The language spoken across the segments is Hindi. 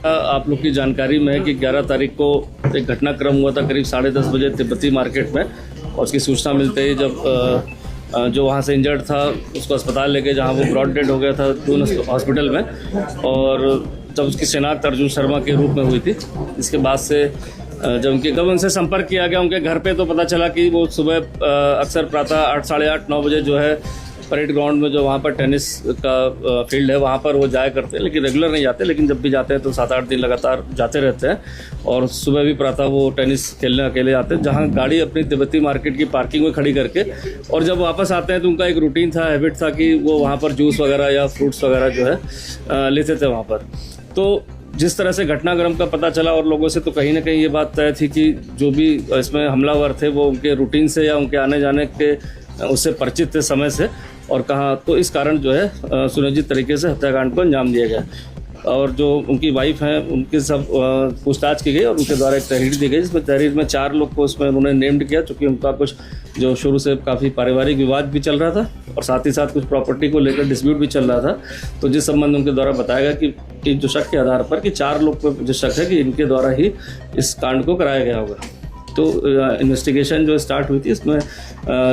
आप लोग की जानकारी में है कि 11 तारीख को एक घटनाक्रम हुआ था करीब 10:30 बजे तिब्बती मार्केट में, और उसकी सूचना मिलते ही जब जो वहाँ से इंजर्ड था उसको अस्पताल ले गए, जहाँ वो ब्रॉड डेड हो गया था दून हॉस्पिटल में, और जब उसकी शिनाख्त अर्जुन शर्मा के रूप में हुई थी। इसके बाद से जब उनसे संपर्क किया गया उनके घर पे, तो पता चला कि वो सुबह अक्सर प्रातः 8, साढ़े 8, 9 बजे जो है परेड ग्राउंड में जो वहाँ पर टेनिस का फील्ड है वहाँ पर वो जाया करते हैं, लेकिन रेगुलर नहीं जाते, लेकिन जब भी जाते हैं तो 7-8 दिन लगातार जाते रहते हैं। और सुबह भी प्रातः वो टेनिस खेलने अकेले आते हैं, जहाँ गाड़ी अपनी तिब्बती मार्केट की पार्किंग में खड़ी करके, और जब वापस आते हैं तो उनका एक रूटीन था, हैबिट था कि वो वहाँ पर जूस वगैरह या फ्रूट्स वगैरह जो है लेते थे वहाँ पर। तो जिस तरह से घटनाक्रम का पता चला और लोगों से, तो कहीं ना कहीं ये बात तय थी कि जो भी इसमें हमलावर थे वो उनके रूटीन से या उनके आने जाने के उससे परिचित थे समय से, और कहा तो इस कारण जो है सुनियोजित तरीके से हत्याकांड को अंजाम दिया गया। और जो उनकी वाइफ हैं उनके सब पूछताछ की गई और उनके द्वारा एक तहरीर दी गई, जिसमें तहरीर में 4 लोग को उसमें उन्होंने नेम्ड किया, चूँकि उनका कुछ जो शुरू से काफ़ी पारिवारिक विवाद भी चल रहा था और साथ ही साथ कुछ प्रॉपर्टी को लेकर डिस्प्यूट भी चल रहा था। तो जिस संबंध उनके द्वारा बताया गया कि जो शक के आधार पर कि 4 लोग को जो शक है कि इनके द्वारा ही इस कांड को कराया गया होगा। तो इन्वेस्टिगेशन जो स्टार्ट हुई थी इसमें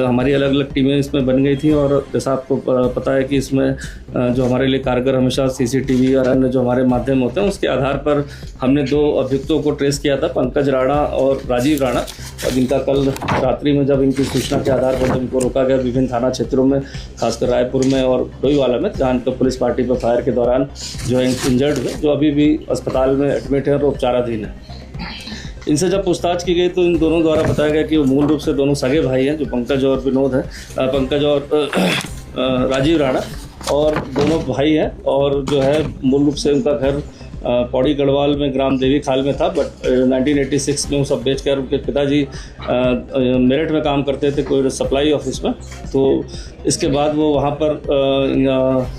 हमारी अलग अलग टीमें इसमें बन गई थी, और जैसा आपको पता है कि इसमें जो हमारे लिए कारगर हमेशा सीसीटीवी और अन्य जो हमारे माध्यम होते हैं उसके आधार पर हमने 2 अभियुक्तों को ट्रेस किया था, पंकज राणा और राजीव राणा, और जिनका कल रात्रि में जब इनकी सूचना के आधार पर जब इनको रोका गया विभिन्न थाना क्षेत्रों में, खासकर रायपुर में और डोईवाला में, जहाँ इनको पुलिस पार्टी पर फायर के दौरान जो है इंजर्ड हुए, जो अभी भी अस्पताल में एडमिट है और उपचाराधीन है। इनसे जब पूछताछ की गई तो इन दोनों द्वारा बताया गया कि वो मूल रूप से दोनों सगे भाई हैं, जो पंकज और विनोद हैं, पंकज और राजीव राणा, और दोनों भाई हैं, और जो है मूल रूप से उनका घर पौड़ी गढ़वाल में ग्राम देवी खाल में था, बट 1986 में वो सब बेचकर उनके पिताजी मेरठ में काम करते थे कोई सप्लाई ऑफिस में। तो इसके बाद वो वहाँ पर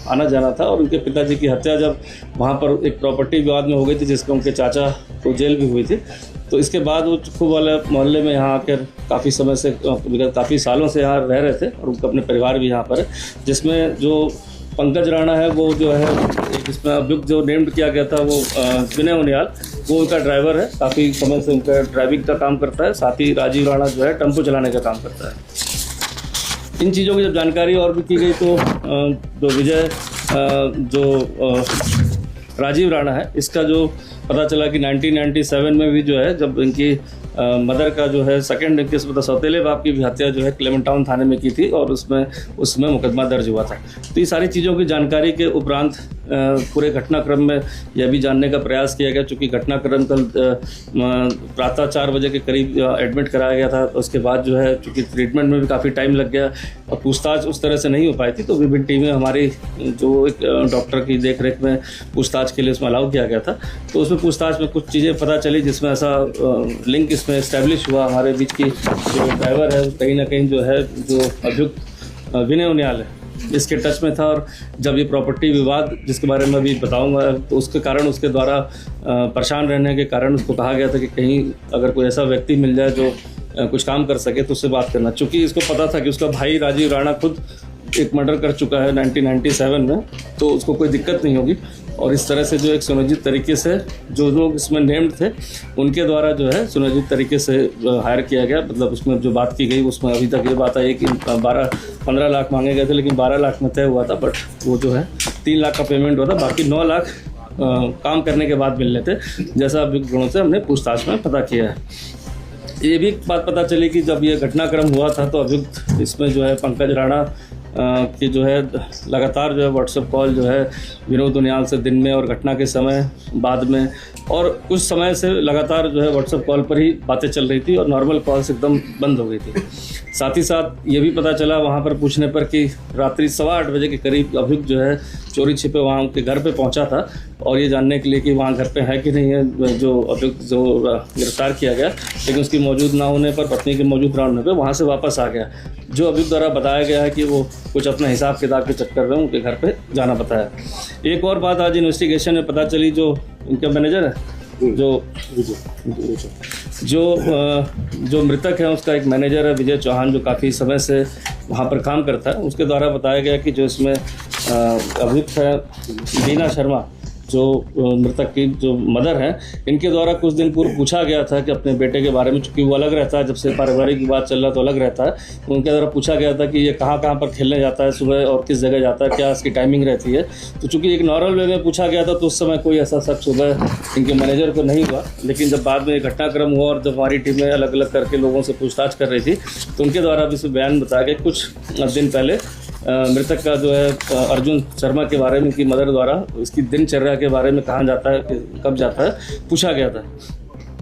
आना जाना था, और उनके पिताजी की हत्या जब वहाँ पर एक प्रॉपर्टी विवाद में हो गई थी, जिसमें उनके चाचा को जेल भी हुई थी। तो इसके बाद वो खूब वाले मोहल्ले में यहाँ आकर काफ़ी समय से, काफ़ी सालों से यहाँ रह रहे थे, और उनका अपने परिवार भी यहाँ पर है, जिसमें जो पंकज राणा है वो जो है इसमें अभियुक्त जो नेम्ड किया गया था वो विनय उनियाल, वो उनका ड्राइवर है, काफ़ी समय से उनका ड्राइविंग का काम करता है। साथ ही राजीव राणा जो है टेम्पो चलाने का काम करता है। इन चीज़ों की जब जानकारी और भी की गई तो जो विजय जो राजीव राणा है, इसका जो पता चला कि 1997 में भी जो है जब इनकी मदर का जो है सेकंड किस्म सौतेले बाप की भी हत्या जो है क्लेमेंट टाउन थाने में की थी, और उसमें मुकदमा दर्ज हुआ था। तो ये सारी चीज़ों की जानकारी के उपरांत पूरे घटनाक्रम में यह भी जानने का प्रयास किया गया, चूँकि घटनाक्रम कल प्रातः 4 बजे के करीब एडमिट कराया गया था। तो उसके बाद जो है चूँकि ट्रीटमेंट में भी काफ़ी टाइम लग गया और पूछताछ उस तरह से नहीं हो पाई थी, तो विभिन्न टीमें हमारी जो एक डॉक्टर की देखरेख में पूछताछ के लिए उसमें अलाउ किया गया था। तो उसमें पूछताछ में कुछ चीज़ें पता चली, जिसमें ऐसा लिंक इसमें इस्टेब्लिश हुआ हमारे बीच की, जो ड्राइवर है कहीं ना कहीं जो है जो अभियुक्त विनय उनियाल है इसके टच में था। और जब ये प्रॉपर्टी विवाद जिसके बारे में अभी बताऊंगा, तो उसके कारण उसके द्वारा परेशान रहने के कारण उसको कहा गया था कि कहीं अगर कोई ऐसा व्यक्ति मिल जाए जो कुछ काम कर सके तो उससे बात करना। चूँकि इसको पता था कि उसका भाई राजीव राणा खुद एक मर्डर कर चुका है 1997 में, तो उसको कोई दिक्कत नहीं होगी। और इस तरह से जो एक सुनियोजित तरीके से जो लोग इसमें नेम्ड थे उनके द्वारा जो है सुनियोजित तरीके से हायर किया गया। मतलब उसमें जो बात की गई उसमें अभी तक ये बात आई कि 15 लाख मांगे गए थे, लेकिन 12 लाख में तय हुआ था, बट वो जो है 3 लाख का पेमेंट हुआ था, बाकी 9 लाख काम करने के बाद मिलने थे, जैसा अभियुक्त गुणों से हमने पूछताछ में पता किया है। ये भी बात पता चली कि जब ये घटनाक्रम हुआ था तो अभियुक्त इसमें जो है पंकज राणा की जो है लगातार जो है व्हाट्सएप कॉल जो है विनोद उनियाल से दिन में और घटना के समय बाद में, और कुछ समय से लगातार जो है व्हाट्सएप कॉल पर ही बातें चल रही थी और नॉर्मल कॉल्स एकदम बंद हो गई थी। साथ ही साथ ये भी पता चला वहाँ पर पूछने पर कि रात्रि 8:15 बजे के करीब अभियुक्त जो है चोरी छिपे वहाँ उनके घर पे पहुँचा था, और ये जानने के लिए कि वहाँ घर पे है कि नहीं है जो अभियुक्त जो गिरफ्तार किया गया, लेकिन उसकी मौजूद ना होने पर, पत्नी के मौजूद ना होने पर वहाँ से वापस आ गया। जो अभियुक्त द्वारा बताया गया है कि वो कुछ अपना हिसाब किताब के चक्कर में उनके घर पे जाना बताया। एक और बात आज इन्वेस्टिगेशन में पता चली, जो उनका मैनेजर है जो मृतक है उसका एक मैनेजर है विजय चौहान, जो काफ़ी समय से वहाँ पर काम करता है। उसके द्वारा बताया गया कि जो इसमें अभियुक्त है लीना शर्मा, जो मृतक की जो मदर है, इनके द्वारा कुछ दिन पूर्व पूछा गया था कि अपने बेटे के बारे में, चूँकि वो अलग रहता है, जब से पारिवारिक विवाद चल रहा तो अलग रहता है, तो उनके द्वारा पूछा गया था कि ये कहाँ कहाँ पर खेलने जाता है सुबह और किस जगह जाता है, क्या इसकी टाइमिंग रहती है। तो चूँकि एक नॉर्मल वे में पूछा गया था तो उस समय कोई ऐसा शक सुबह इनके मैनेजर को नहीं हुआ, लेकिन जब बाद में घटनाक्रम हुआ और जब हमारी टीमें अलग अलग करके लोगों से पूछताछ कर रही थी तो उनके द्वारा भी इस बयान बताया गया कुछ दिन पहले मृतक का जो है अर्जुन शर्मा के बारे में, की मदर द्वारा इसकी दिनचर्या के बारे में, कहाँ जाता है, कब जाता है, पूछा गया था।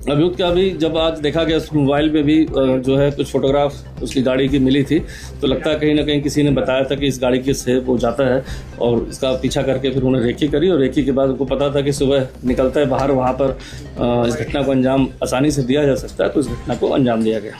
अभियुक्त का भी जब आज देखा गया उस मोबाइल में भी जो है कुछ फोटोग्राफ उसकी गाड़ी की मिली थी, तो लगता है कहीं ना कहीं किसी ने बताया था कि इस गाड़ी के से वो जाता है, और इसका पीछा करके फिर उन्होंने रेकी करी, और रेकी के बाद उनको पता था कि सुबह निकलता है बाहर, वहाँ पर इस घटना को अंजाम आसानी से दिया जा सकता है, तो इस घटना को अंजाम दिया गया।